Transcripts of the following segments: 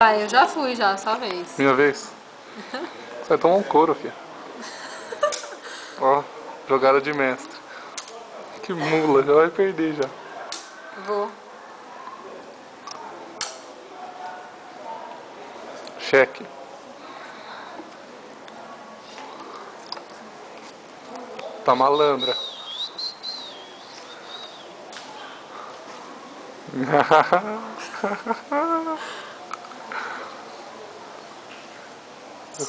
Vai, eu já fui já, só vez. Minha vez? Você vai tomar um couro, filha. Ó, jogada de mestre. Que mula, já vai perder já. Vou. Cheque. Tá malandra.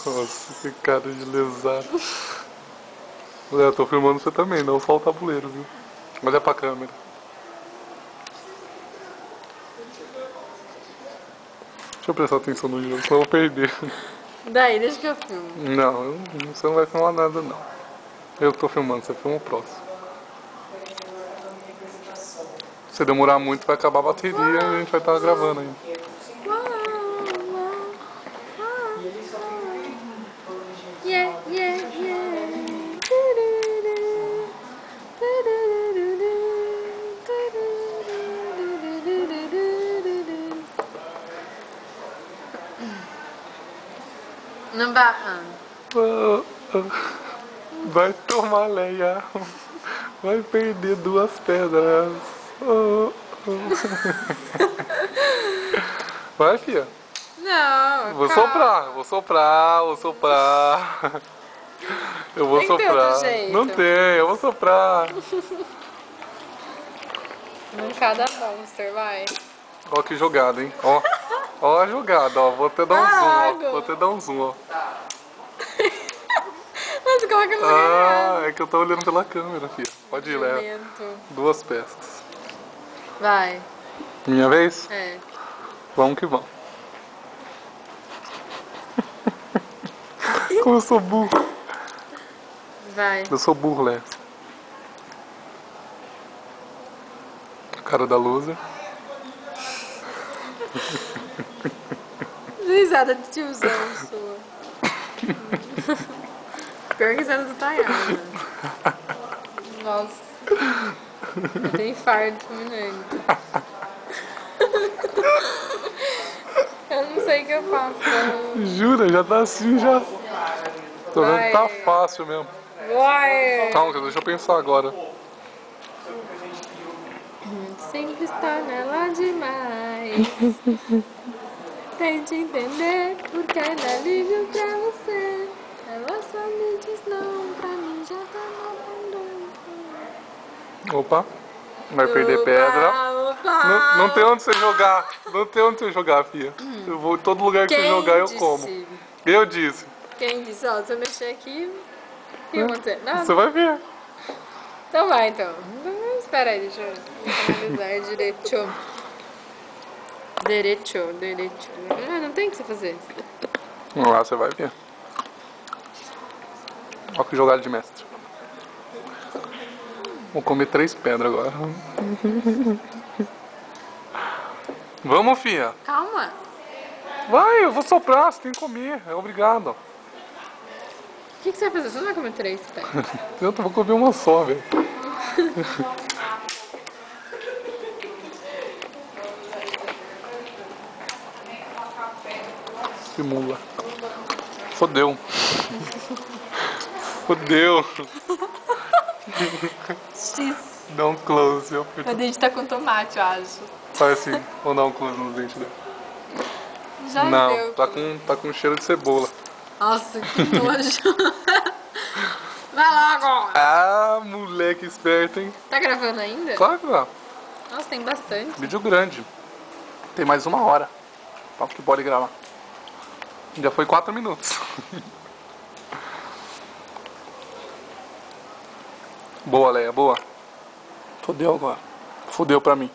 Nossa, que cara de lesado. Eu tô filmando você também, não só o tabuleiro, viu? Olha pra câmera. Deixa eu prestar atenção no jogo, senão eu vou perder. Daí, deixa que eu filmo. Não, você não vai filmar nada não. Eu que tô filmando, você filma o próximo. Se demorar muito vai acabar a bateria e a gente vai estar gravando ainda. Yeah, yeah, yeah. Não vai. Vai tomar leia. Vai perder 2 pedras. Vai, filha. Não, Vou calma. soprar, vou soprar, vou soprar. Eu vou Tem que ter soprar. outro jeito. Não tem, eu vou soprar. Num cada monster, vai. Ó que jogada, hein? Ó. Ó a jogada, ó. Vou até dar um zoom, ó. Vou até dar um zoom, ó. Mas como é que eu não vou ganhar? É que eu tô olhando pela câmera, filha. Pode ir, leva. Jumento. 2 peças. Vai. Minha vez? É. Vamos que vamos. Como eu sou burro. Vai. Eu sou burro, Léo. Cara da loser. Risada de tiozão sua. Pior que risada do Tayana. Nossa. Eu tenho infarto fulminante. Eu não sei o que eu faço. Jura? Já tá assim, já. Tô vendo que tá Vai. fácil mesmo. Vai. Calma, deixa eu pensar agora. Sempre está nela demais. Tente entender porque ela liga pra você. Ela só me diz não, pra mim já tá mal. Opa. Vai perder pedra. Opa. Não tem onde você jogar. Não tem onde você jogar, filha. Eu vou em todo lugar que você jogar, eu como. Eu disse. Quem disse? Ó, se eu mexer aqui, o que vai acontecer? Nada. Você vai ver. Então vai, então. Espera aí, deixa eu analisar direito. Direito. Ah, não tem o que você fazer. Lá você vai ver. Olha que jogada de mestre. Vou comer 3 pedras agora. Vamos, filha. Calma. Vai, eu vou soprar, você tem que comer. É obrigado. O que você vai fazer? Você não vai comer 3 pés. Eu vou comer uma só, velho. Que mula. Fodeu. Fodeu. X. Dá um close. Eu fui... O dente tá com tomate, eu acho. Faz assim. Vou dar um close nos dentes dele. Já Não, deu. tá com cheiro de cebola. Nossa, que nojo. Vai logo. Ah, moleque esperto, hein? Tá gravando ainda? Claro que não. Nossa, tem bastante. Vídeo grande. Tem mais 1 hora. Papo que pode gravar. Já foi 4 minutos. Boa, Leia, boa. Fodeu agora. Fodeu pra mim.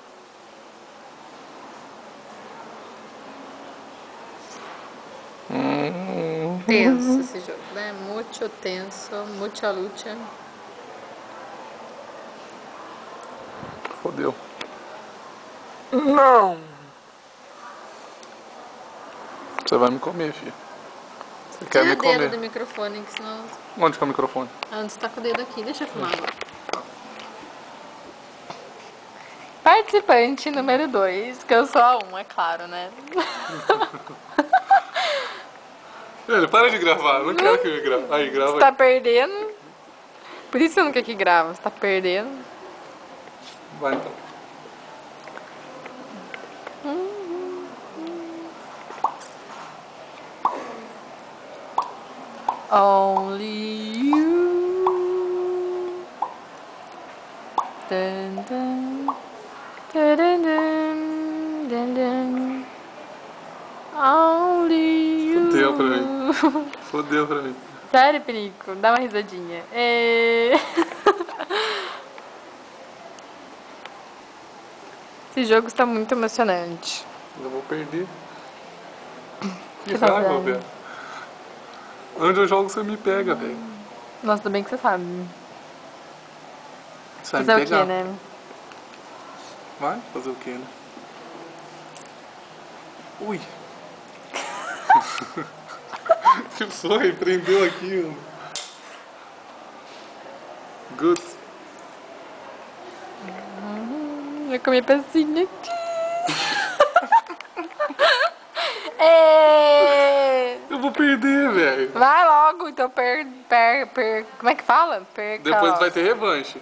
Tenso esse jogo, né? Muito tenso, muita luta. Fodeu. Não! Você vai me comer, filho. Você quer Tira me o dedo comer. do microfone, que senão... Onde que é o microfone? Ah, você tá com o dedo aqui, deixa eu filmar agora. Parte participante número 2, que eu sou a 1, é claro, né? Velho, para de gravar, eu não quero que me grave. Aí, grava Você aí. tá perdendo. Por isso você não quer que grava, você tá perdendo. Vai então. Only you. Dun, dun. Dun, dun, dun, dun, dun. Only you. Fudeu pra mim. Fudeu pra mim. Sério, Perico? Dá uma risadinha. É... Esse jogo está muito emocionante. Eu vou perder. Que tá raiva, vendo? velho. Onde eu jogo você me pega, velho. Nossa, tudo bem que você sabe. Você vai me Fazer o pegar. quê, né? Vai fazer o quê, né? Ui. Que foi? Prendeu aqui, mano. Good. Eu comi a pecinha aqui. É... Eu vou perder, velho. Vai logo, então como é que fala? Perca. Depois vai ter revanche.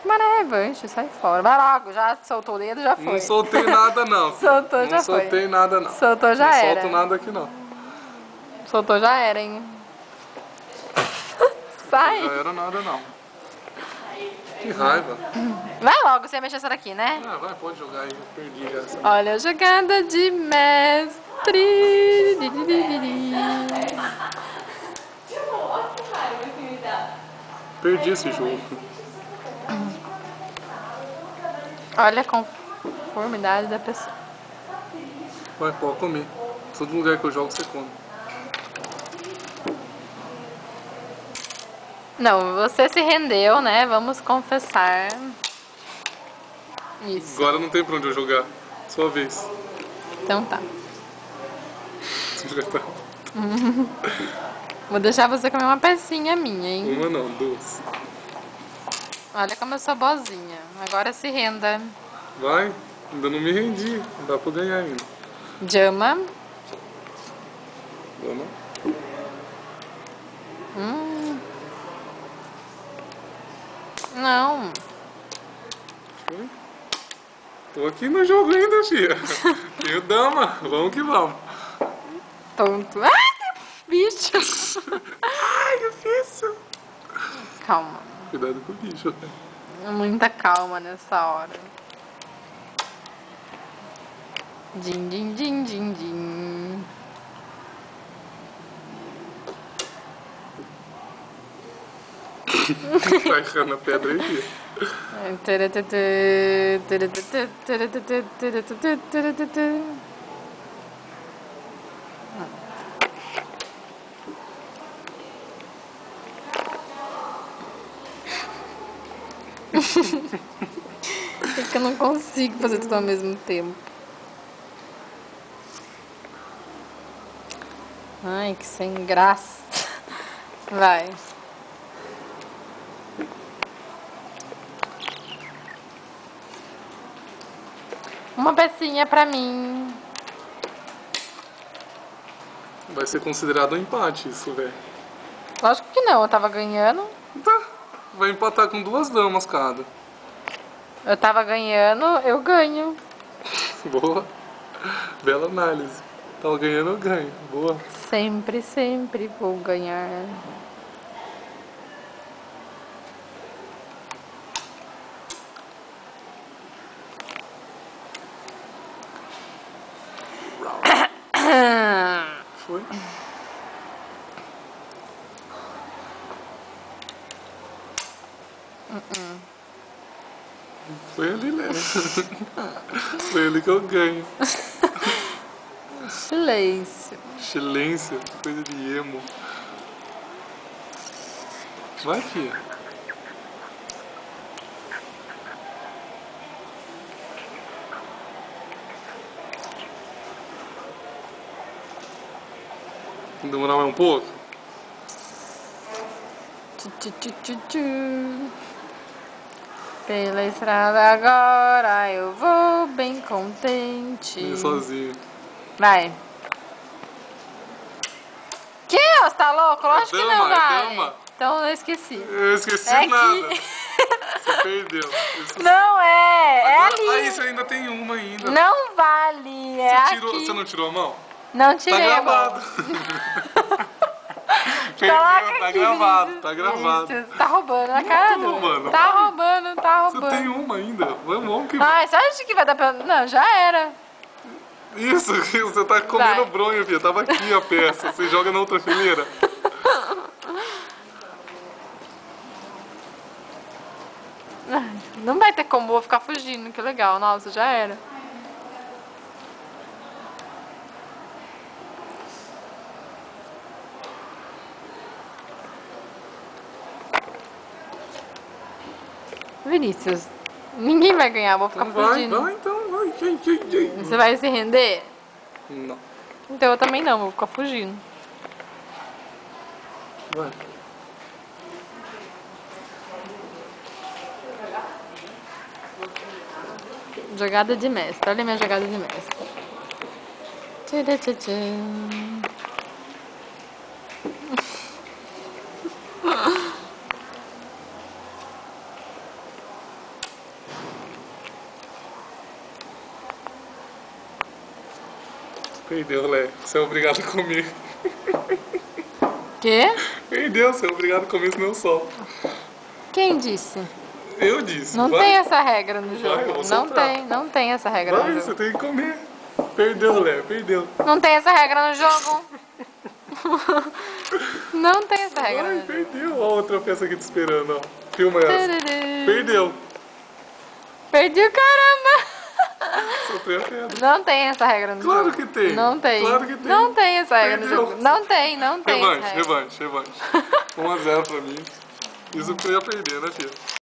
Mas não é revanche, sai fora. Vai logo, já soltou o dedo, já foi. Não soltei nada, não. Soltou, já Não foi. soltei nada, não. Soltou, já não era. solto nada aqui, não. Soltou, já era, hein? Sai. Não era nada, não. Que raiva. Vai logo, você ia mexer essa daqui, né? Ah, vai, pode jogar aí. Eu perdi essa. Olha a jogada de mestre. Perdi esse jogo. Olha a conformidade da pessoa. Vai, pode comer. Todo lugar que eu jogo, você come. Não, você se rendeu, né? Vamos confessar. Isso. Agora não tem pra onde eu jogar. Sua vez. Então tá. Você já tá. Vou deixar você comer uma pecinha minha, hein? Uma não, duas. Olha como eu sou boazinha. Agora se renda. Vai, ainda não me rendi. Dá pra ganhar ainda. Jama. Vamos. Não. Foi? Tô aqui no jogo ainda, tia. Tenho dama. Vamos que vamos. Tonto. Ai, bicho. Ai, difícil. Calma. Cuidado com o bicho, né? Muita calma nessa hora. Din, din, din, din, din. Vai errando a pedra aí, tia. É que eu não consigo fazer tudo ao mesmo tempo. Ai, que sem graça. Vai. Uma pecinha pra mim. Vai ser considerado um empate isso, velho. Lógico que não, eu tava ganhando. Tá. Vai empatar com duas damas cada. Eu tava ganhando, eu ganho. Boa. Bela análise. Tava ganhando, eu ganho. Boa. Sempre, sempre vou ganhar. Foi? Foi ali, né? Foi ali que eu ganho. Silêncio. Silêncio, coisa de emo. Vai, filha. Demorar mais um pouco? Tchu, tchu, tchu, tchu, tchu. Pela estrada agora eu vou bem contente. Ir sozinho. Vai. Que? Você tá louco? Lógico que não vale. Dama. Então eu esqueci. Eu esqueci É nada. aqui. Você perdeu. Isso... Não é, é Agora... ali. Ah, isso ainda tem uma ainda. Não vale, é Você, tirou... aqui. Você não tirou a mão? Não tirei Tá a mão. gravado. Perdeu, Coloca tá aqui, gravado, Vinícius. tá gravado. Vinícius, tá roubando a cara tô roubando. Tá roubando, tá roubando. Você tem uma ainda. Vamos que... Ai, você acha que vai dar pra... Não, já era. Isso, você tá comendo Vai. bronha, filha. Tava aqui a peça. Você joga na outra fileira. Não vai ter como, vou ficar fugindo, que legal. Nossa, já era. Vinícius, ninguém vai ganhar, vou ficar Então vai, fugindo. vai então, vai. Você vai se render? Não. Então eu também não, vou ficar fugindo. Vai. Jogada de mestre, olha a minha jogada de mestre. Tcharam. Perdeu, Lé. Você é obrigado a comer. Quê? Perdeu, você é obrigado a comer, senão eu solto. Quem disse? Eu disse. Não vai. tem essa regra no eu jogo. vou Não soltar. não tem essa regra Vai, no você jogo. tem que comer. Perdeu, Lé, perdeu. Não tem essa regra no jogo. Não tem essa regra Vai, no jogo. perdeu. Ó, outra peça aqui te esperando, ó. Filma essa. Perdeu. Perdi o caramba. Soltei a pedra. Não tem essa regra no Claro jogo. que tem. Não tem. Claro que tem. Não tem essa regra Perdeu. no jogo. Não tem essa Revanche, regra. revanche, revanche. 1 a 0 pra mim. Isso que eu ia perder, né, filho?